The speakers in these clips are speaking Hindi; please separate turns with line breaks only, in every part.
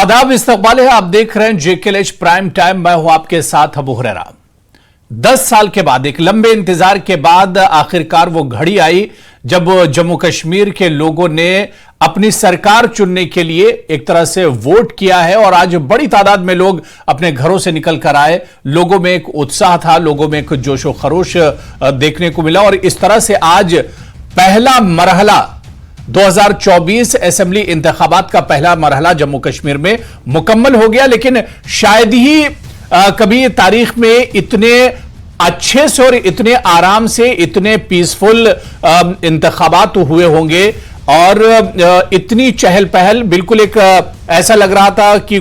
आदाब, इस्तकबाल है। आप देख रहे हैं JKLH प्राइम टाइम। मैं हूं आपके साथ अबू हुरैरा। 10 साल के बाद, एक लंबे इंतजार के बाद आखिरकार वो घड़ी आई जब जम्मू कश्मीर के लोगों ने अपनी सरकार चुनने के लिए एक तरह से वोट किया है और आज बड़ी तादाद में लोग अपने घरों से निकल कर आए। लोगों में एक उत्साह था, लोगों में एक जोशो खरोश देखने को मिला और इस तरह से आज पहला मरहला 2024 असेंबली इंतखाबात का पहला मरहला जम्मू कश्मीर में मुकम्मल हो गया। लेकिन शायद ही कभी तारीख में इतने अच्छे से और इतने आराम से, इतने पीसफुल इंतखाबात हुए होंगे और इतनी चहल पहल। बिल्कुल एक ऐसा लग रहा था कि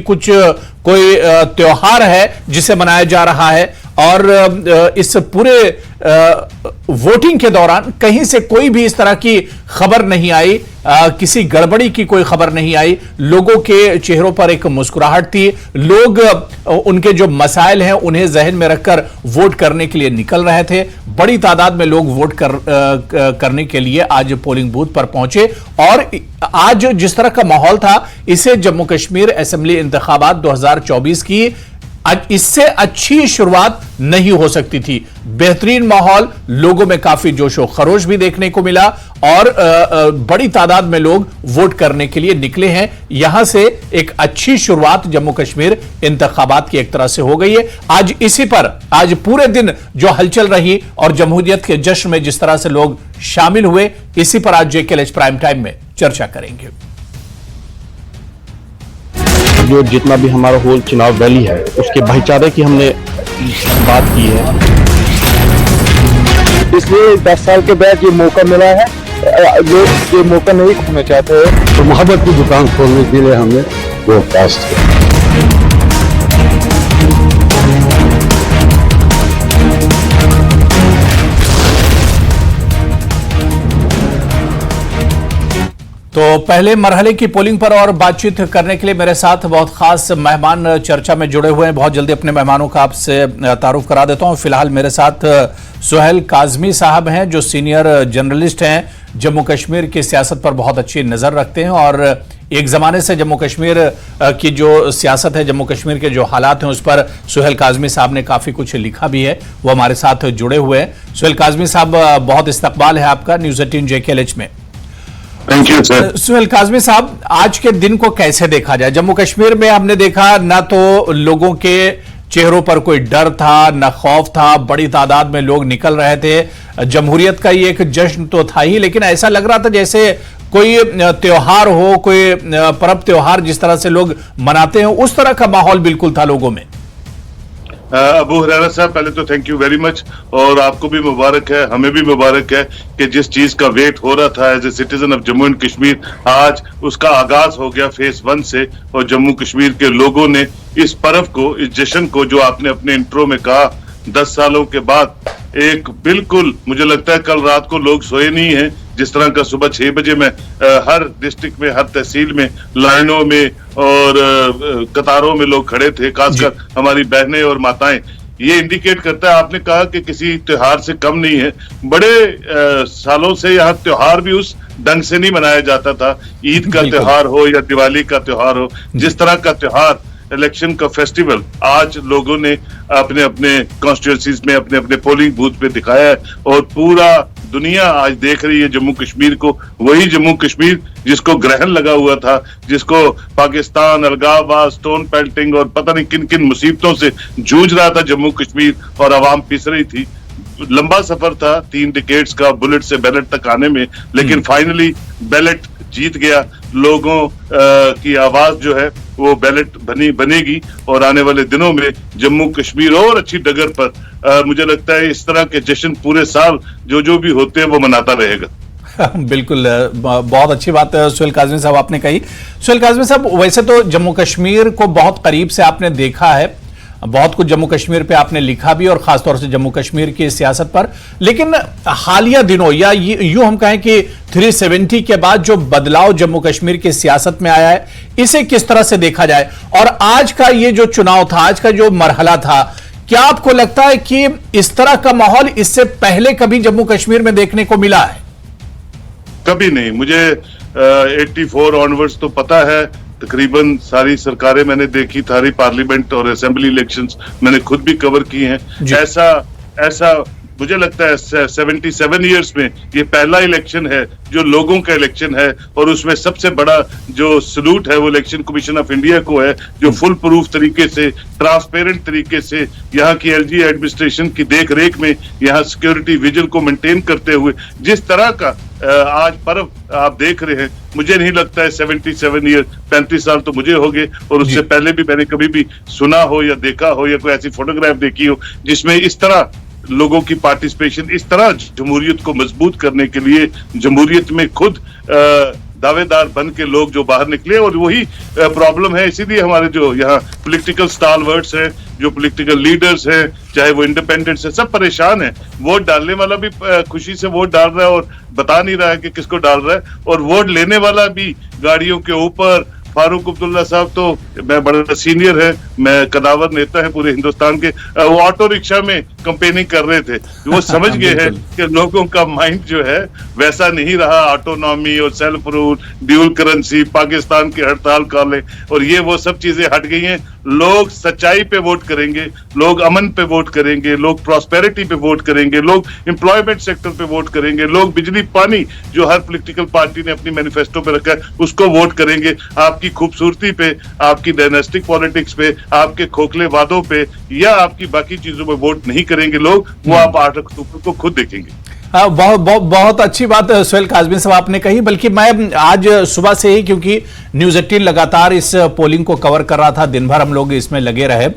कोई त्योहार है जिसे मनाया जा रहा है और इस पूरे वोटिंग के दौरान कहीं से कोई भी इस तरह की खबर नहीं आई, किसी गड़बड़ी की कोई खबर नहीं आई। लोगों के चेहरों पर एक मुस्कुराहट थी। लोग उनके जो मसाइल हैं उन्हें जहन में रखकर वोट करने के लिए निकल रहे थे। बड़ी तादाद में लोग वोट करने के लिए आज पोलिंग बूथ पर पहुंचे और आज जिस तरह का माहौल था इसे जम्मू कश्मीर असेंबली इंतखाबात 2024 की इससे अच्छी शुरुआत नहीं हो सकती थी। बेहतरीन माहौल, लोगों में काफी जोशो खरोश भी देखने को मिला और बड़ी तादाद में लोग वोट करने के लिए निकले हैं। यहां से एक अच्छी शुरुआत जम्मू कश्मीर इंतखाबात की एक तरह से हो गई है। आज इसी पर आज पूरे दिन जो हलचल रही और जमहूरियत के जश्न में जिस तरह से लोग शामिल हुए, इसी पर आज JKLH प्राइम टाइम में चर्चा करेंगे।
जो जितना भी हमारा होल चुनाव रैली है उसके भाईचारे की हमने बात की है।
इसलिए 10 साल के बाद ये मौका मिला है, लोग ये मौका नहीं खोना चाहते हैं।
तो मोहब्बत की दुकान खोलने के लिए हमने वो कास्ट किया।
तो पहले मरहले की पोलिंग पर और बातचीत करने के लिए मेरे साथ बहुत खास मेहमान चर्चा में जुड़े हुए हैं। बहुत जल्दी अपने मेहमानों का आपसे तारुफ करा देता हूं। फिलहाल मेरे साथ सुहेल काजमी साहब हैं जो सीनियर जर्नलिस्ट हैं, जम्मू कश्मीर की सियासत पर बहुत अच्छी नजर रखते हैं और एक जमाने से जम्मू कश्मीर की जो सियासत है, जम्मू कश्मीर के जो हालात हैं उस पर सुहेल काजमी साहब ने काफी कुछ लिखा भी है। वो हमारे साथ जुड़े हुए हैं। सुहेल काजमी साहब, बहुत इस्तकबाल है आपका न्यूज़ 18 JKLH में।
Thank you sir.
Suhail Kazmi साहब, आज के दिन को कैसे देखा जाए? जम्मू कश्मीर में हमने देखा ना तो लोगों के चेहरों पर कोई डर था, ना खौफ था। बड़ी तादाद में लोग निकल रहे थे। जमहूरियत का ये एक जश्न तो था ही, लेकिन ऐसा लग रहा था जैसे कोई त्योहार हो, कोई पर्व त्योहार जिस तरह से लोग मनाते हैं उस तरह का माहौल बिल्कुल था लोगों में।
अबू हुरैरा साहब, पहले तो थैंक यू वेरी मच और आपको भी मुबारक है, हमें भी मुबारक है कि जिस चीज का वेट हो रहा था as a citizen of Jammu and Kashmir, आज उसका आगाज हो गया फेज 1 से और जम्मू कश्मीर के लोगों ने इस पर्व को, इस जश्न को, जो आपने अपने इंट्रो में कहा 10 सालों के बाद, एक बिल्कुल मुझे लगता है कल रात को लोग सोए नहीं हैं। जिस तरह का सुबह 6 बजे में हर डिस्ट्रिक्ट में, हर तहसील में लाइनों में और कतारों में लोग खड़े थे, खासकर हमारी बहनें और माताएं। ये इंडिकेट करता है, आपने कहा कि किसी त्योहार से कम नहीं है। बड़े सालों से यहाँ त्योहार भी उस ढंग से नहीं मनाया जाता था। ईद का त्योहार हो या दिवाली का त्योहार हो, जिस तरह का त्योहार, इलेक्शन का फेस्टिवल आज लोगों ने अपने अपने कॉन्स्टिट्यूएंसीज में, अपने अपने पोलिंग बूथ पे दिखाया है और पूरा दुनिया आज देख रही है जम्मू कश्मीर को। वही जम्मू कश्मीर जिसको ग्रहण लगा हुआ था, जिसको पाकिस्तान, अलगाववाद, स्टोन पेल्टिंग और पता नहीं किन किन मुसीबतों से जूझ रहा था जम्मू कश्मीर और आवाम पिस रही थी। लंबा सफर था 3 डिकेड्स का बुलेट से बैलेट तक आने में, लेकिन फाइनली बैलेट जीत गया। लोगों की आवाज जो है वो बैलेट बनेगी और आने वाले दिनों में जम्मू कश्मीर और अच्छी डगर पर मुझे लगता है इस तरह के जश्न पूरे साल जो भी होते हैं वो मनाता रहेगा।
बिल्कुल, बहुत अच्छी बात सुहेल काजमी साहब आपने कही। सुहेल काजमी साहब, वैसे तो जम्मू कश्मीर को बहुत करीब से आपने देखा है, बहुत कुछ जम्मू कश्मीर पे आपने लिखा भी और खासतौर से जम्मू कश्मीर की सियासत पर, लेकिन हालिया दिनों या यूं हम कहें कि 370 के बाद जो बदलाव जम्मू कश्मीर की सियासत में आया है, इसे किस तरह से देखा जाए? और आज का ये जो चुनाव था, आज का जो मरहला था, क्या आपको लगता है कि इस तरह का माहौल इससे पहले कभी जम्मू कश्मीर में देखने को मिला है?
कभी नहीं। मुझे 84 ऑनवर्ड्स तो पता है तकरीबन सारी सरकारें मैंने देखी, सारी पार्लियामेंट और असेंबली इलेक्शंस मैंने खुद भी कवर किए हैं। ऐसा मुझे लगता है 77 इयर्स में ये पहला इलेक्शन है जो लोगों का इलेक्शन है, और उसमें सबसे बड़ा जो सलूट है वो इलेक्शन कमीशन ऑफ इंडिया को है, जो फुल प्रूफ तरीके से, ट्रांसपेरेंट तरीके से यहाँ की एलजी एडमिनिस्ट्रेशन की देख रेख में यहाँ सिक्योरिटी विजिल को मेंटेन करते हुए जिस तरह का आज पर्व आप देख रहे हैं, मुझे नहीं लगता है 77 ईयर 35 साल तो मुझे हो गए, और उससे पहले भी मैंने कभी भी सुना हो या देखा हो या कोई ऐसी फोटोग्राफ देखी हो जिसमें इस तरह लोगों की पार्टिसिपेशन, इस तरह जमहूरियत को मजबूत करने के लिए जमहूरियत में खुद दावेदार बन के लोग जो बाहर निकले। और वही प्रॉब्लम है, इसीलिए हमारे जो यहाँ पॉलिटिकल स्टालवर्ड्स हैं, जो पॉलिटिकल लीडर्स हैं, चाहे वो इंडिपेंडेंट्स हैं, सब परेशान हैं। वोट डालने वाला भी खुशी से वोट डाल रहा है और बता नहीं रहा है कि किसको डाल रहा है, और वोट लेने वाला भी गाड़ियों के ऊपर। फारूक अब्दुल्ला साहब तो मैं बड़ा सीनियर है, मैं कदावर नेता है पूरे हिंदुस्तान के, वो ऑटो रिक्शा में कैंपेनिंग कर रहे थे। वो समझ गए हैं कि लोगों का माइंड जो है वैसा नहीं रहा, ऑटोनॉमी और self rule, dual currency, Pakistan की हड़ताल काले, और ये वो सब चीजें हट गई हैं। लोग सच्चाई पे वोट करेंगे, लोग अमन पे वोट करेंगे, लोग प्रॉस्पेरिटी पे वोट करेंगे, लोग एम्प्लॉयमेंट सेक्टर पे वोट करेंगे, लोग बिजली पानी जो हर पॉलिटिकल पार्टी ने अपनी मैनिफेस्टो पे रखा है उसको वोट करेंगे। आपकी खूबसूरती पे, आपकी डायनेस्टिक पॉलिटिक्स पे, आपके खोखले वादों पे या आपकी बाकी चीजों पे वोट नहीं करेंगे लोग। वो आप 8 अक्टूबर को खुद देखेंगे।
बहुत अच्छी बात सुहेल काज़मी साहब आपने कही, बल्कि मैं आज सुबह से ही, क्योंकि न्यूज़ 18 लगातार इस पोलिंग को कवर कर रहा था, दिन भर हम लोग इसमें लगे रहे।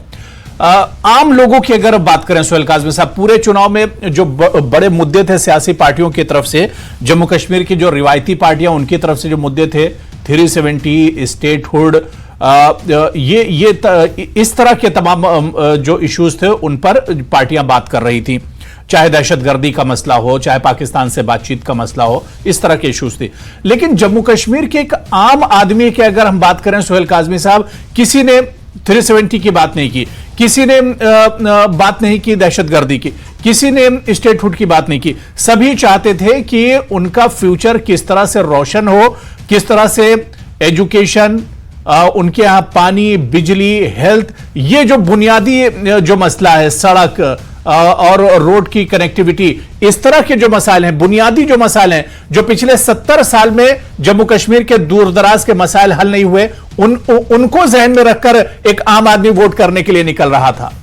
आम लोगों की अगर बात करें सुहेल काज़मी साहब, पूरे चुनाव में जो बड़े मुद्दे थे सियासी पार्टियों की तरफ से, जम्मू कश्मीर की जो रिवायती पार्टियां उनकी तरफ से जो मुद्दे थे, 370 स्टेटहुड, इस तरह के तमाम जो इश्यूज थे उन पर पार्टियां बात कर रही थी, चाहे दहशतगर्दी का मसला हो, चाहे पाकिस्तान से बातचीत का मसला हो, इस तरह के इश्यूज थे। लेकिन जम्मू कश्मीर के एक आम आदमी की अगर हम बात करें सुहेल काज़मी साहब, किसी ने 370 की बात नहीं की, किसी ने बात नहीं की दहशतगर्दी की, किसी ने स्टेटहुड की बात नहीं की। सभी चाहते थे कि उनका फ्यूचर किस तरह से रोशन हो, किस तरह से एजुकेशन, उनके यहां पानी, बिजली, हेल्थ, ये जो बुनियादी जो मसला है, सड़क और रोड की कनेक्टिविटी, इस तरह के जो मसाइल हैं, बुनियादी जो मसाइल हैं, जो पिछले 70 साल में जम्मू कश्मीर के दूर दराज के मसाइल हल नहीं हुए, उनको जहन में रखकर एक आम आदमी वोट करने के लिए निकल रहा था।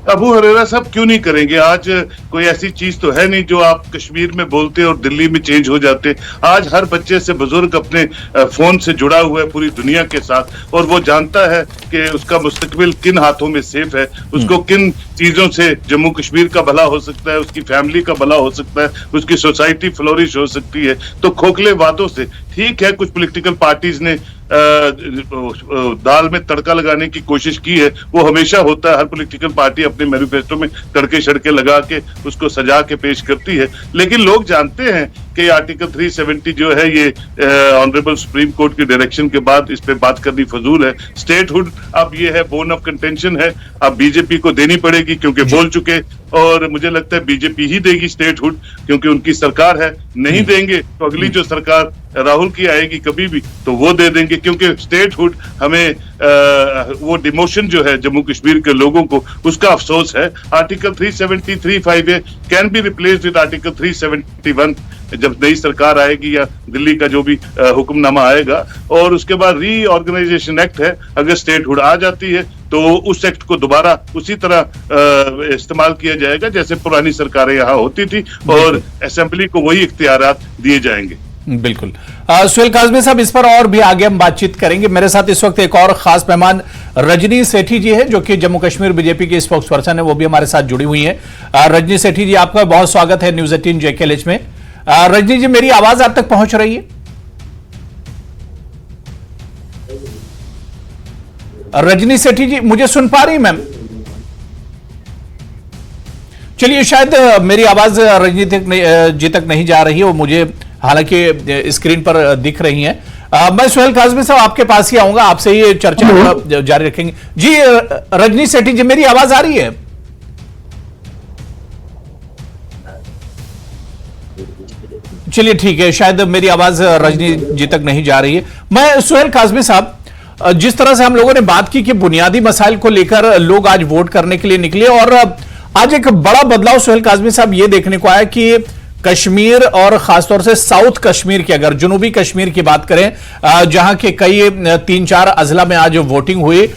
अबू हरेरा साहब क्यों नहीं करेंगे? आज कोई ऐसी चीज तो है नहीं जो आप कश्मीर में बोलते और दिल्ली में चेंज हो जाते। आज हर बच्चे से बुजुर्ग अपने फोन से जुड़ा हुआ है पूरी दुनिया के साथ, और वो जानता है कि उसका मुस्तकबिल किन हाथों में सेफ है, उसको किन चीजों से जम्मू कश्मीर का भला हो सकता है, उसकी फैमिली का भला हो सकता है, उसकी सोसाइटी फ्लोरिश हो सकती है। तो खोखले वादों से, ठीक है कुछ पॉलिटिकल पार्टीज ने दाल में तड़का लगाने की कोशिश की है, वो हमेशा होता है, हर पॉलिटिकल पार्टी अपने मैनिफेस्टो में तड़के शड़के लगा के उसको सजा के पेश करती है। लेकिन लोग जानते हैं कि आर्टिकल 370 जो है ये ऑनरेबल सुप्रीम कोर्ट की डायरेक्शन के बाद इस पे बात करनी फजूल है। स्टेटहुड अब ये है, बोन ऑफ कंटेंशन है, अब बीजेपी को देनी पड़ेगी क्योंकि बोल चुके, और मुझे लगता है बीजेपी ही देगी स्टेटहुड क्योंकि उनकी सरकार है। नहीं देंगे तो अगली जो सरकार राहुल की आएगी कभी भी तो वो दे देंगे, क्योंकि स्टेटहुड हमें वो डिमोशन जो है जम्मू कश्मीर के लोगों को, उसका अफसोस है। Article 370(3)(5)(a) can be replaced with article 371 जब नई सरकार आएगी या दिल्ली का जो भी हुक्मनामा आएगा। और उसके बाद रीऑर्गेनाइजेशन एक्ट है, अगर स्टेटहुड आ जाती है तो उस एक्ट को दोबारा उसी तरह इस्तेमाल किया जाएगा जैसे पुरानी सरकारें यहाँ होती थी, और असेंबली को वही इख्तियारात दिए जाएंगे।
बिल्कुल। सुहेल काज़मी साहब, इस पर और भी आगे हम बातचीत करेंगे। मेरे साथ इस वक्त एक और खास मेहमान रजनी सेठी जी है, जो कि जम्मू कश्मीर बीजेपी की स्पोक्स पर्सन है, वो भी हमारे साथ जुड़ी हुई हैं। रजनी सेठी जी, आपका बहुत स्वागत है न्यूज़ 18 JKLH में। रजनी जी, मेरी आवाज आप तक पहुंच रही है? रजनी सेठी जी मुझे सुन पा रही मैम? चलिए, शायद मेरी आवाज रजनी जी तक नहीं जा रही है, वो मुझे हालांकि स्क्रीन पर दिख रही हैं। मैं सुहेल काज़मी साहब आपके पास ही आऊंगा, आपसे ये चर्चा जारी रखेंगे। जी रजनी सेठी जी, मेरी आवाज आ रही है? चलिए ठीक है, शायद मेरी आवाज रजनी जी तक नहीं जा रही है। मैं सुहेल काज़मी साहब, जिस तरह से हम लोगों ने बात की कि बुनियादी मसाइल को लेकर लोग आज वोट करने के लिए निकले, और आज एक बड़ा बदलाव सुहेल काज़मी साहब ये देखने को आया कि कश्मीर और खासतौर से साउथ कश्मीर की, अगर जनूबी कश्मीर की बात करें, जहां के कई 3-4 अजला में आज वोटिंग हुई,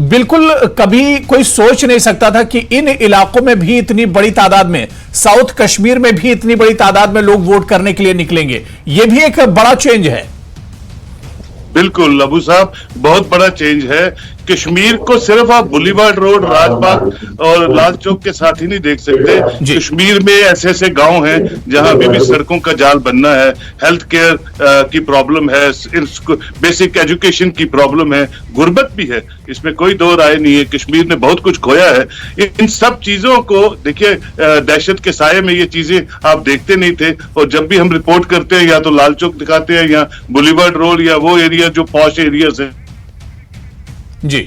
बिल्कुल कभी कोई सोच नहीं सकता था कि इन इलाकों में भी इतनी बड़ी तादाद में, साउथ कश्मीर में भी इतनी बड़ी तादाद में लोग वोट करने के लिए निकलेंगे। यह भी एक बड़ा चेंज है।
बिल्कुल अबू साहब, बहुत बड़ा चेंज है। कश्मीर को सिर्फ आप बुलीवार्ड रोड, राजबाग और लाल चौक के साथ ही नहीं देख सकते। कश्मीर में ऐसे ऐसे गांव हैं जहां अभी भी सड़कों का जाल बनना है, हेल्थ केयर की प्रॉब्लम है, बेसिक एजुकेशन की प्रॉब्लम है, गुर्बत भी है, इसमें कोई दो राय नहीं है। कश्मीर ने बहुत कुछ खोया है। इन सब चीजों को देखिए, दहशत के साये में ये चीजें आप देखते नहीं थे, और जब भी हम रिपोर्ट करते हैं या तो लाल चौक दिखाते हैं या बुलीवार्ड रोड या वो एरिया जो पॉश एरियाज है।
जी,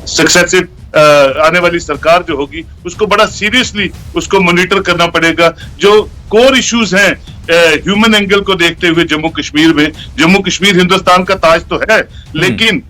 सक्सेसिव आने वाली सरकार जो होगी उसको बड़ा सीरियसली उसको मॉनिटर करना पड़ेगा। जो कोर इश्यूज हैं ह्यूमन एंगल को देखते हुए जम्मू कश्मीर हिंदुस्तान का ताज तो है, लेकिन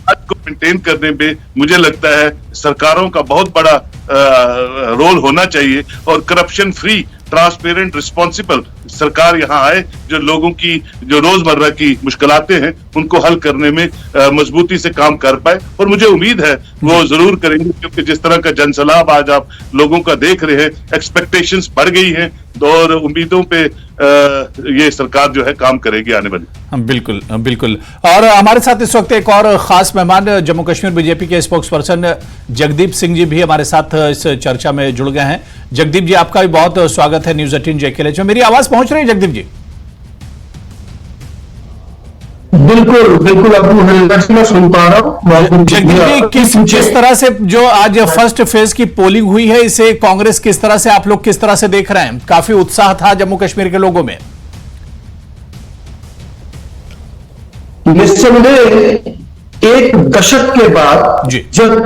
आज को मेंटेन करने में मुझे लगता है सरकारों का बहुत बड़ा रोल होना चाहिए, और करप्शन फ्री, ट्रांसपेरेंट, रिस्पॉन्सिबल सरकार यहाँ आए, जो लोगों की जो रोजमर्रा की मुश्किलातें हैं उनको हल करने में मजबूती से काम कर पाए, और मुझे उम्मीद है वो जरूर करेंगे, क्योंकि जिस तरह का जनसलाब आज आप लोगों का देख रहे हैं, एक्सपेक्टेशंस बढ़ गई हैं, और उम्मीदों पे ये सरकार जो है काम करेगी आने वाली।
बिल्कुल बिल्कुल। और हमारे साथ इस वक्त एक और खास मेहमान, जम्मू कश्मीर बीजेपी के स्पोक्स पर्सन जगदीप सिंह जी भी हमारे साथ इस चर्चा में जुड़ गए हैं। जगदीप जी, आपका भी बहुत स्वागत है न्यूज 18 JKLH में। मेरी आवाज पहुंच रही है जगदीप जी?
बिल्कुल बिल्कुल, मैं सुन पा रहा हूँ।
जगदीप जी, जिस तरह से जो आज फर्स्ट फेज की पोलिंग हुई है, इसे कांग्रेस किस तरह से, आप लोग किस तरह से देख रहे हैं? काफी उत्साह था जम्मू कश्मीर के लोगों में।
निस्संदेह एक दशक के बाद जब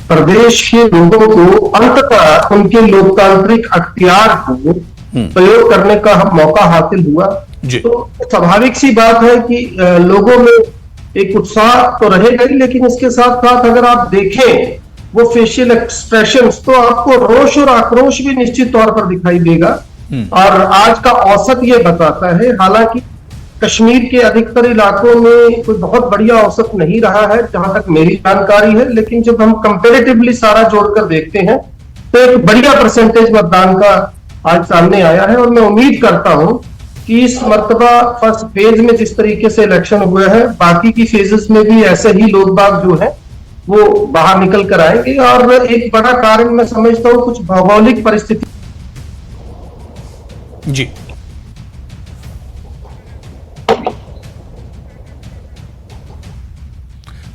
प्रदेश के लोगों को अंततः उनके लोकतांत्रिक अख्तियार को प्रयोग करने का मौका हासिल हुआ, तो स्वाभाविक सी बात है कि लोगों में एक उत्साह तो रहेगा ही, लेकिन इसके साथ साथ अगर आप देखें वो फेशियल एक्सप्रेशंस, तो आपको रोष और आक्रोश भी निश्चित तौर पर दिखाई देगा। और आज का औसत ये बताता है, हालांकि कश्मीर के अधिकतर इलाकों में कोई बहुत बढ़िया औसत नहीं रहा है जहां तक मेरी जानकारी है, लेकिन जब हम कंपैरेटिवली सारा जोड़कर देखते हैं तो एक बढ़िया परसेंटेज मतदान का आज सामने आया है। और मैं उम्मीद करता हूं कि इस मर्तबा फर्स्ट फेज में जिस तरीके से इलेक्शन हुए हैं, बाकी की फेजेस में भी ऐसे ही लोग बाग जो है वो बाहर निकल कर आएंगे। और एक बड़ा कारण मैं समझता हूं कुछ भौगोलिक परिस्थिति।
जी,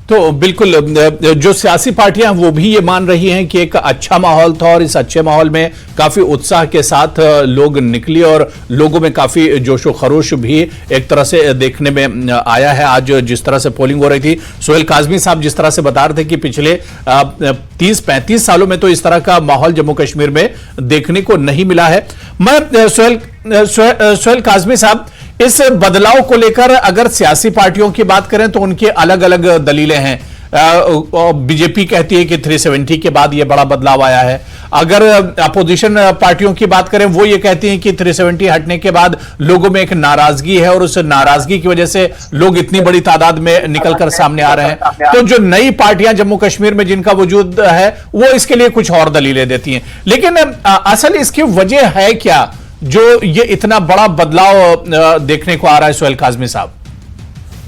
तो बिल्कुल जो सियासी पार्टियां वो भी ये मान रही हैं कि एक अच्छा माहौल था, और इस अच्छे माहौल में काफी उत्साह के साथ लोग निकले, और लोगों में काफी जोशो खरोश भी एक तरह से देखने में आया है। आज जिस तरह से पोलिंग हो रही थी, सुहेल काज़मी साहब जिस तरह से बता रहे थे कि पिछले 30-35 सालों में तो इस तरह का माहौल जम्मू कश्मीर में देखने को नहीं मिला है। मैं सुहेल काज़मी साहब, इस बदलाव को लेकर अगर सियासी पार्टियों की बात करें तो उनके अलग अलग दलीलें हैं। बीजेपी कहती है कि 370 के बाद यह बड़ा बदलाव आया है। अगर अपोजिशन पार्टियों की बात करें, वो ये कहती हैं कि 370 हटने के बाद लोगों में एक नाराजगी है, और उस नाराजगी की वजह से लोग इतनी बड़ी तादाद में निकलकर सामने आ रहे हैं। तो जो नई पार्टियां जम्मू कश्मीर में जिनका वजूद है, वो इसके लिए कुछ और दलीलें देती हैं। लेकिन असल इसकी वजह है क्या जो ये इतना बड़ा बदलाव देखने को आ रहा है सुहेल काज़मी साहब?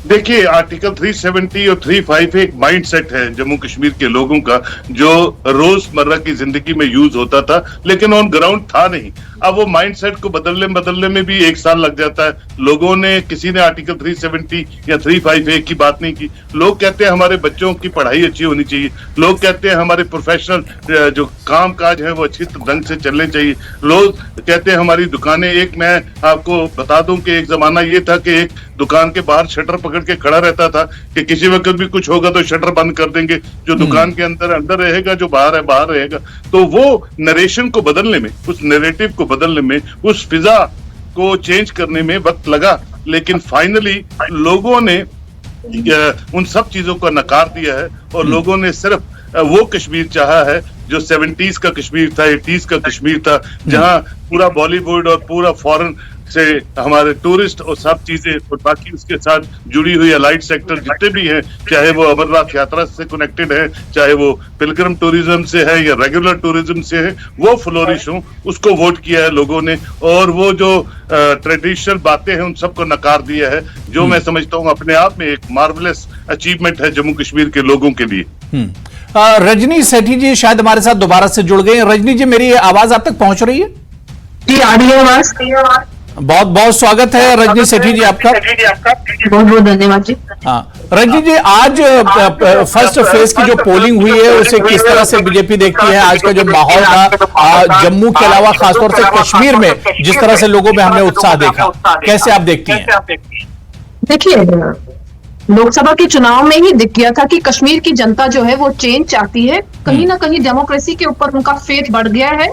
देखिए, आर्टिकल 370 और 35 एक माइंडसेट है जम्मू कश्मीर के लोगों का, जो रोजमर्रा की जिंदगी में यूज होता था लेकिन ऑन ग्राउंड था नहीं। अब वो माइंडसेट को बदलने में भी 1 साल लग जाता है। लोगों ने, किसी ने आर्टिकल 370 या 358 की बात नहीं की। लोग कहते हैं हमारे बच्चों की पढ़ाई अच्छी होनी चाहिए, लोग कहते हैं हमारे प्रोफेशनल जो काम काज है वो अच्छी ढंग से चलने चाहिए, लोग कहते हैं हमारी दुकानें, एक मैं आपको बता दूं कि एक जमाना ये था कि एक दुकान के बाहर शटर पकड़ के खड़ा रहता था कि किसी वक्त भी कुछ होगा तो शटर बंद कर देंगे, जो दुकान के अंदर अंदर रहेगा, जो बाहर है बाहर रहेगा। तो वो नरेशन को बदलने में, उस नैरेटिव को बदलने में, उस फिजा को चेंज करने में वक्त लगा, लेकिन फाइनली लोगों ने उन सब चीजों को नकार दिया है और लोगों ने सिर्फ वो कश्मीर चाहा है जो 70s का कश्मीर था, 80s का कश्मीर था, जहां पूरा बॉलीवुड और पूरा फॉरेन से हमारे टूरिस्ट और सब चीजें और बाकी उसके साथ जुड़ी हुई अलाइड सेक्टर जितने भी हैं, चाहे वो अमरनाथ यात्रा से कनेक्टेड है, चाहे वो पिलग्रिम टूरिज्म से है या रेगुलर टूरिज्म से है, वो फ्लोरिश हो, उसको वोट किया है लोगों ने। और वो जो ट्रेडिशनल बातें हैं उन सबको नकार दिया है, जो मैं समझता हूँ अपने आप में एक मार्वलेस अचीवमेंट है जम्मू कश्मीर के लोगों के लिए।
रजनी सेठी जी शायद हमारे साथ दोबारा से जुड़ गए। रजनी जी, मेरी आवाज आप तक पहुंच रही है?
जी, आ रही है आवाज।
बहुत बहुत स्वागत है रजनी सेठी जी आपका।
बहुत बहुत धन्यवाद जी।
हाँ रजनी जी, आज फर्स्ट फेज की जो पोलिंग हुई है उसे किस तरह से बीजेपी देखती है? आज का जो माहौल था जम्मू के अलावा खासतौर से कश्मीर में जिस तरह से लोगों में हमने उत्साह देखा, कैसे आप देखती हैं?
देखिए, लोकसभा के चुनाव में ही दिख गया था कि कश्मीर की जनता जो है वो चेंज चाहती है। कहीं ना कहीं डेमोक्रेसी के ऊपर उनका फेथ बढ़ गया है।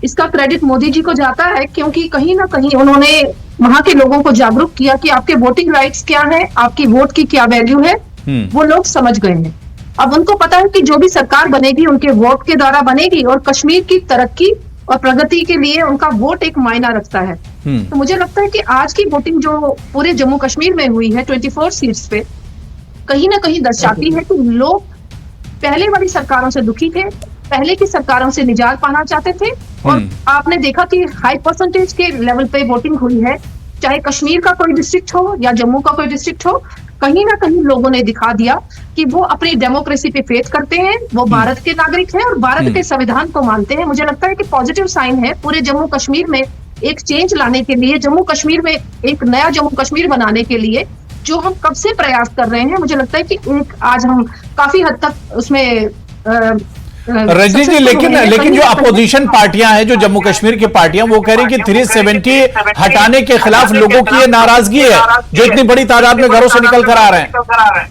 इसका क्रेडिट मोदी जी को जाता है, क्योंकि कहीं ना कहीं उन्होंने वहां के लोगों को जागरूक किया कि आपके वोटिंग राइट्स क्या है, आपकी वोट की क्या वैल्यू है, वो लोग समझ गए हैं। अब उनको पता है कि जो भी सरकार बनेगी उनके वोट के द्वारा बनेगी और कश्मीर की तरक्की और प्रगति के लिए उनका वोट एक मायना रखता है। तो मुझे लगता है कि आज की वोटिंग जो पूरे जम्मू कश्मीर में हुई है 24 सीट्स पे, कहीं ना कहीं दर्शाती है कि लोग पहले वाली सरकारों से दुखी थे, पहले की सरकारों से निजात पाना चाहते थे। और आपने देखा कि हाई परसेंटेज के लेवल पे वोटिंग हुई है, चाहे कश्मीर का कोई डिस्ट्रिक्ट हो या जम्मू का कोई डिस्ट्रिक्ट हो। कहीं ना कहीं लोगों ने दिखा दिया कि वो अपनी डेमोक्रेसी पे फेथ करते हैं, वो भारत के नागरिक हैं और भारत के संविधान को मानते हैं। मुझे लगता है कि पॉजिटिव साइन है पूरे जम्मू कश्मीर में एक चेंज लाने के लिए, जम्मू कश्मीर में एक नया जम्मू कश्मीर बनाने के लिए जो हम कब से प्रयास कर रहे हैं। मुझे लगता है कि एक आज हम काफी हद तक उसमें
रजनी जी, लेकिन जो अपोजिशन पार्टियां हैं, जो जम्मू कश्मीर की पार्टियां, वो कह रही कि 370 हटाने के खिलाफ लोगों की ये नाराजगी है जो इतनी बड़ी तादाद में घरों से निकल कर आ रहे हैं।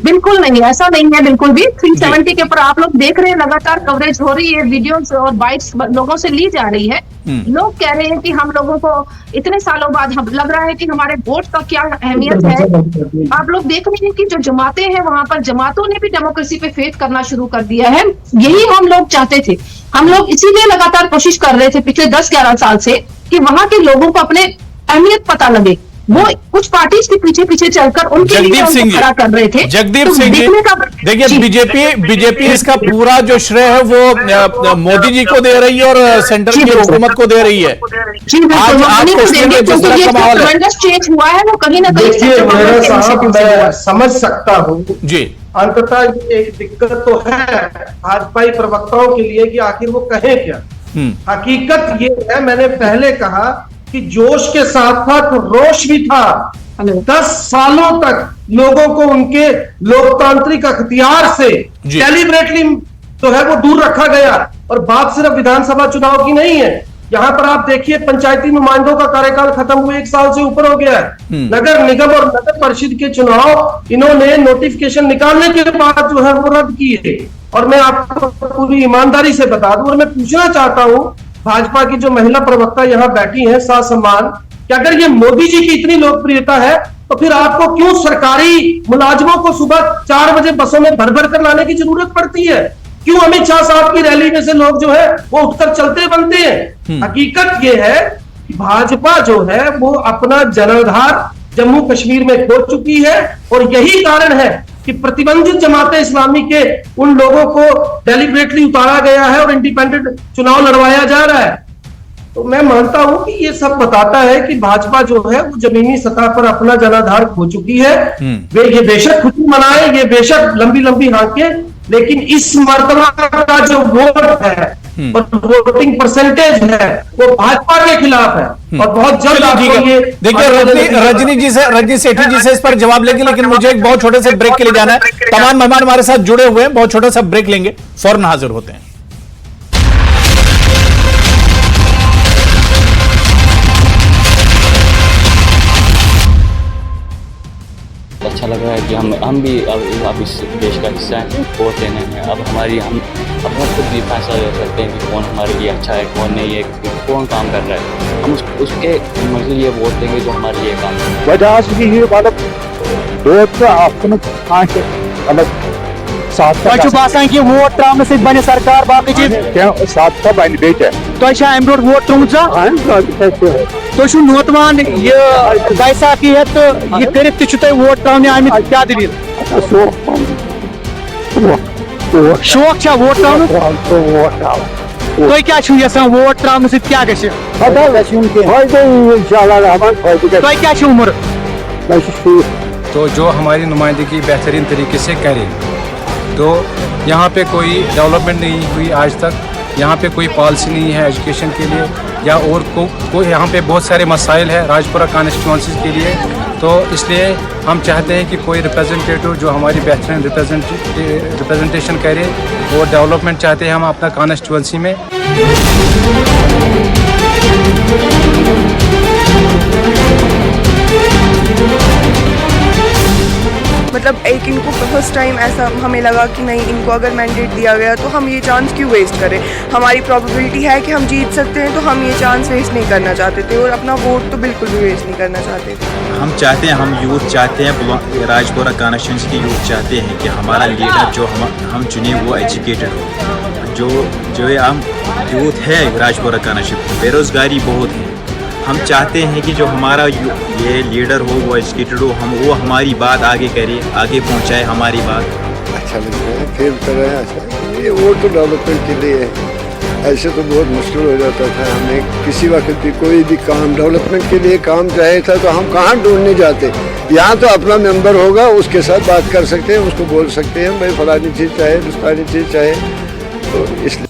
बिल्कुल नहीं, ऐसा नहीं है बिल्कुल भी। 370 के ऊपर आप लोग देख रहे हैं, लगातार कवरेज हो रही है, वीडियोस और बाइट्स लोगों से ली जा रही है। लोग कह रहे हैं कि हम लोगों को इतने सालों बाद हम लग रहा है कि हमारे वोट का क्या अहमियत है। आप लोग देख रहे हैं कि जो जमातें हैं वहां पर जमातों ने भी डेमोक्रेसी पे फेथ करना शुरू कर दिया है। यही हम लोग चाहते थे। हम लोग इसीलिए लगातार कोशिश कर रहे थे पिछले 10-11 साल से कि वहां के लोगों को अपने अहमियत पता लगे। वो कुछ पार्टीज के पीछे पीछे चलकर उनके लिए उनको खड़ा कर रहे थे।
जगदीप सिंह जी, देखिए बीजेपी इसका पूरा जो श्रेय है वो मोदी जी को दे रही है और सेंटर की हुकूमत को दे रही है।
जी बिल्कुल, चेंज हुआ है वो कहीं ना कहीं।
देखिए मेरे साहब, मैं समझ सकता हूँ
जी,
अंततः ये एक दिक्कत तो है भाजपाई प्रवक्ताओं के लिए कि आखिर वो कहें क्या। हकीकत ये है, मैंने पहले कहा कि जोश के साथ साथ रोष भी था। 10 सालों तक लोगों को उनके लोकतांत्रिक अख्तियार से डेलिबरेटली जो है वो दूर रखा गया। और बात सिर्फ विधानसभा चुनाव की नहीं है, यहाँ पर आप देखिए पंचायती नुमाइंदों का कार्यकाल खत्म हुए 1 साल से ऊपर हो गया है। नगर निगम और नगर परिषद के चुनाव इन्होंने नोटिफिकेशन निकालने के बाद जो है वो रद्द किए। और मैं आपको पूरी ईमानदारी से बता दूं, और मैं पूछना चाहता हूं भाजपा की जो महिला प्रवक्ता यहाँ बैठी हैं सासम्मान, कि अगर ये मोदी जी की इतनी लोकप्रियता है तो फिर आपको क्यों सरकारी मुलाजिमों को सुबह 4 बजे बसों में भर भर कर लाने की जरूरत पड़ती है? क्यों अमित शाह साहब की रैली में से लोग जो है वो उठकर चलते बनते हैं? हकीकत ये है कि भाजपा जो है वो अपना जनाधार जम्मू कश्मीर में खो चुकी है। और यही कारण है कि प्रतिबंधित जमाते इस्लामी के उन लोगों को डेलिबरेटली उतारा गया है और इंडिपेंडेंट चुनाव लड़वाया जा रहा है। तो मैं मानता हूं कि ये सब बताता है कि भाजपा जो है वो जमीनी सतह पर अपना जनाधार खो चुकी है। वे ये बेशक खुशी मनाए, ये बेशक लंबी लंबी हांके, लेकिन इस मर्तबा का जो वोट है और वोटिंग परसेंटेज है वो भाजपा के खिलाफ है। और बहुत जल्द आपको ये
देखिए रजनी सेठी जी से इस पर जवाब लेंगे, लेकिन मुझे एक बहुत छोटे से ब्रेक के लिए जाना है। तमाम मेहमान हमारे साथ जुड़े हुए हैं, बहुत छोटा सा ब्रेक लेंगे, फौरन हाजिर होते हैं।
लग रहा है कि हम भी अब इस देश का हिस्सा हैं, वोट देने में अब हम अपना खुद भी फैसला ले सकते हैं कि कौन हमारे लिए अच्छा है, कौन नहीं है, कौन काम कर रहा है। हम उसके मर्जी लिए वोट देंगे जो हमारे लिए काम करे।
वजह ये मतलब वोट मतलब साथ
बसान कि वोट त्रा बने सरकार बाकी चीज
साथ बन
तुम अम ब्रो वोट त्रुमत तुम नोतवान यह बैसाखी है तो यह कर वोट त्राने आमित क्या दलील शौक छा वोट त्रान तुम क्या यसान वोट त्रान सत क्या क्या उम्र
तो जो हमारी नुमाइंदगी बेहतरीन तरीके से करे। तो यहाँ पे कोई डेवलपमेंट नहीं हुई आज तक, यहाँ पे कोई पॉलिसी नहीं है एजुकेशन के लिए या और कोई यहाँ पे बहुत सारे मसाइल है राजपुरा कॉन्स्टिट्यूंसी के लिए। तो इसलिए हम चाहते हैं कि कोई रिप्रेजेंटेटिव जो हमारी बेहतरीन रिप्रेजेंटेशन करे और डेवलपमेंट चाहते हैं हम अपना कॉन्स्टिट्यूंसी में।
मतलब एक इनको फर्स्ट टाइम ऐसा हमें लगा कि नहीं, इनको अगर मैंडेट दिया गया तो हम ये चांस क्यों वेस्ट करें। हमारी प्रोबेबिलिटी है कि हम जीत सकते हैं, तो हम ये चांस वेस्ट नहीं करना चाहते थे और अपना वोट तो बिल्कुल भी वेस्ट नहीं करना चाहते थे।
हम चाहते हैं, हम यूथ चाहते हैं, राजपुरा कॉन्स्टिट्यूंसी के यूथ चाहते हैं कि हमारा लीडर जो हम चुने वो एजुकेटेड हो। जो हम यूथ है राजपुरा कॉन्स्टिट्यूंसी, बेरोज़गारी बहुत है। हम चाहते हैं कि जो हमारा ये लीडर हो वो एजुकेटेड हो, वो हमारी बात आगे करे, आगे पहुंचाए हमारी बात।
अच्छा लगता है, फील कर रहे हैं। अच्छा ये वोट तो डेवलपमेंट के लिए है, ऐसे तो बहुत मुश्किल हो जाता था। हमें किसी वक्त भी कोई भी काम डेवलपमेंट के लिए काम चाहिए था तो हम कहाँ ढूंढने जाते। यहाँ तो अपना मेंबर होगा, उसके साथ बात कर सकते हैं, उसको बोल सकते हैं भाई फलानी चीज़ चाहे, फलानी चीज़ चाहे। तो इसलिए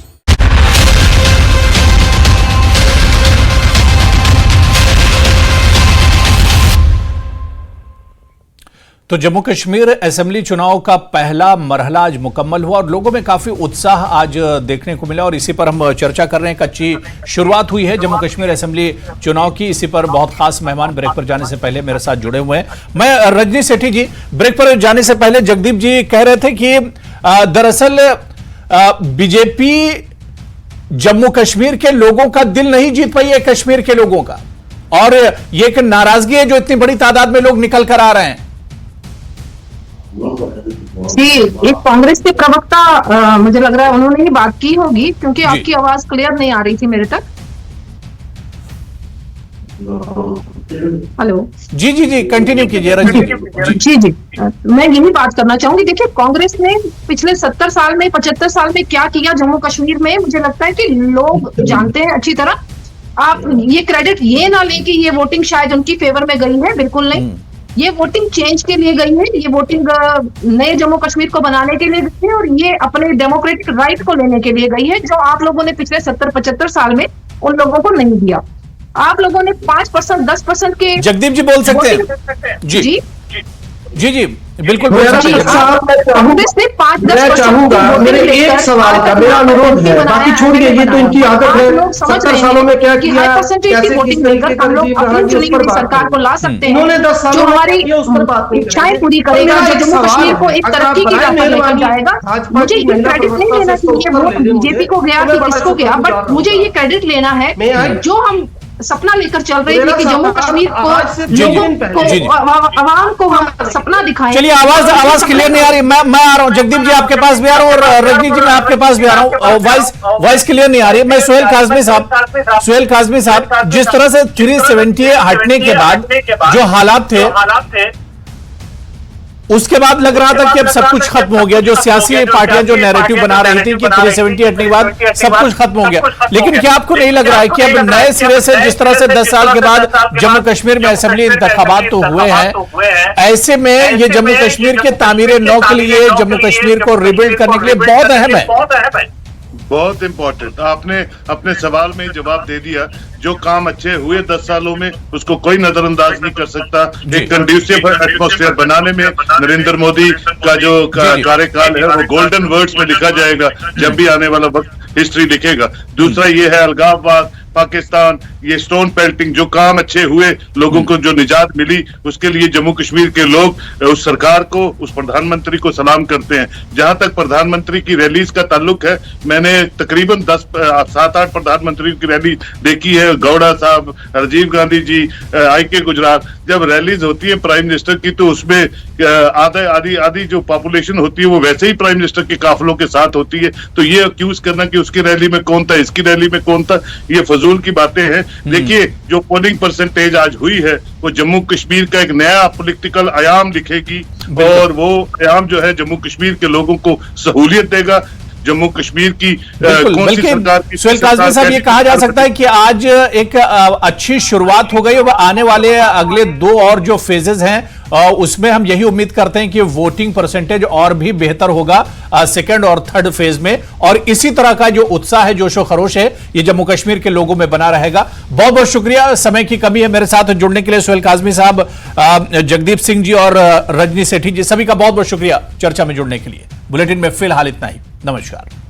तो जम्मू कश्मीर असेंबली चुनाव का पहला मरहला आज मुकम्मल हुआ और लोगों में काफी उत्साह आज देखने को मिला और इसी पर हम चर्चा कर रहे हैं। कच्ची शुरुआत हुई है जम्मू कश्मीर असेंबली चुनाव की, इसी पर बहुत खास मेहमान ब्रेक पर जाने से पहले मेरे साथ जुड़े हुए हैं। मैं रजनी सेठी जी, ब्रेक पर जाने से पहले जगदीप जी कह रहे थे कि दरअसल बीजेपी जम्मू कश्मीर के लोगों का दिल नहीं जीत पाई है, कश्मीर के लोगों का, और ये एक नाराजगी है जो इतनी बड़ी तादाद में लोग निकल कर आ रहे हैं।
जी, एक कांग्रेस के प्रवक्ता मुझे लग रहा है उन्होंने ही बात की होगी, क्योंकि आपकी आवाज क्लियर नहीं आ रही थी मेरे तक। हेलो
जी जी जी, कंटिन्यू कीजिए रजनी
जी। जी मैं यही बात करना चाहूंगी। देखिए, कांग्रेस ने पिछले 70 साल में 75 साल में क्या किया जम्मू कश्मीर में, मुझे लगता है कि लोग जानते हैं अच्छी तरह। आप ये क्रेडिट ये ना लें कि ये वोटिंग शायद उनकी फेवर में गई है, बिल्कुल नहीं। ये वोटिंग चेंज के लिए गई है, ये वोटिंग नए जम्मू कश्मीर को बनाने के लिए गई है और ये अपने डेमोक्रेटिक राइट को लेने के लिए गई है, जो आप लोगों ने पिछले 70-75 साल में उन लोगों को नहीं दिया। आप लोगों ने 5%, 10% के
जगदीप जी बोल सकते हैं जी जी जी जी बिल्कुल बोल सकते हैं।
कांग्रेस ने 5-10%
चाहूंगा, मेरे एक सवाल का मेरा अनुरोध है, बाकी छोड़िए, ये तो इनकी आदत है। 70 सालों में क्या किया, कैसे
वोटिंग देकर हम लोग अपनी चुनी हुई सरकार को ला सकते हैं, जो हमारी इच्छाएं पूरी करेगा, जो जम्मू कश्मीर को एक तरक्की की राह पर लेकर जाएगा। मुझे ये क्रेडिट नहीं लेना कि ये वोट बीजेपी को गया कि किसको गया, बट मुझे ये क्रेडिट लेना है जो हम सपना लेकर चल रहे थे कि जम्मू कश्मीर को, लोगों को, आवाम को हम सपना दिखाएं।
चलिए, आवाज क्लियर नहीं आ रही, मैं आ रहा हूँ। जगदीप जी आपके पास भी आ रहा हूँ और रजनी जी मैं आपके पास भी आ रहा हूँ। वॉइस क्लियर नहीं आ रही है। मैं सुहेल काज़मी साहब, जिस तरह से 370 हटने के बाद जो हालात थे, उसके बाद लग रहा था कि अब सब कुछ खत्म हो गया। जो सियासी पार्टियां जो नैरेटिव बना रही थी कि 370 हटने के बाद सब कुछ खत्म हो गया, लेकिन क्या आपको नहीं लग रहा है कि अब नए सिरे से, जिस तरह से 10 साल के बाद जम्मू कश्मीर में असेंबली इंतखाबात तो हुए हैं, ऐसे में ये जम्मू कश्मीर के तामीर नौ के लिए, जम्मू कश्मीर को रिबिल्ड करने के लिए बहुत अहम है,
बहुत इंपॉर्टेंट। आपने अपने सवाल में जवाब दे दिया। जो काम अच्छे हुए 10 सालों में उसको कोई नजरअंदाज नहीं कर सकता। एक कंड्यूसिव एटमॉस्फेयर बनाने में नरेंद्र मोदी का जो कार्यकाल है वो गोल्डन वर्ड्स में लिखा जाएगा जब भी आने वाला वक्त हिस्ट्री लिखेगा। दूसरा ये है अलगाववाद, पाकिस्तान, ये स्टोन पेल्टिंग जो काम अच्छे हुए, लोगों को जो निजात मिली, उसके लिए जम्मू कश्मीर के लोग उस सरकार को, उस प्रधानमंत्री को सलाम करते हैं। जहां तक प्रधानमंत्री की रैलीज का ताल्लुक है, मैंने तकरीबन 7-8 प्रधानमंत्री की रैली देखी है। गौड़ा साहब, राजीव गांधी जी, IK गुजराल, जब रैलीज होती है प्राइम मिनिस्टर की तो उसमें आधी जो पॉपुलेशन होती है वो वैसे ही प्राइम मिनिस्टर के काफिलों के साथ होती है। तो ये अक्यूज करना कि उसकी रैली में कौन था, इसकी रैली में कौन था, ये फजूल की बातें हैं। देखिए, जो पोलिंग परसेंटेज आज हुई है वो जम्मू कश्मीर का एक नया पॉलिटिकल आयाम लिखेगी और वो आयाम जो है जम्मू कश्मीर के लोगों को सहूलियत देगा। जम्मू कश्मीर की कौन सी सरकार की,
सुहेल काज़मी साहब, ये कहा जा सकता है कि आज एक अच्छी शुरुआत हो गई है। आने वाले अगले 2 और जो फेजेस हैं उसमें हम यही उम्मीद करते हैं कि वोटिंग परसेंटेज और भी बेहतर होगा सेकंड और थर्ड फेज में, और इसी तरह का जो उत्साह है, जोशो खरोश है, ये जम्मू कश्मीर के लोगों में बना रहेगा। बहुत बहुत शुक्रिया, समय की कमी है, मेरे साथ जुड़ने के लिए सुहेल काज़मी साहब, जगदीप सिंह जी और रजनी सेठी जी, सभी का बहुत बहुत शुक्रिया चर्चा में जुड़ने के लिए। बुलेटिन में फिलहाल इतना ही। नमस्कार।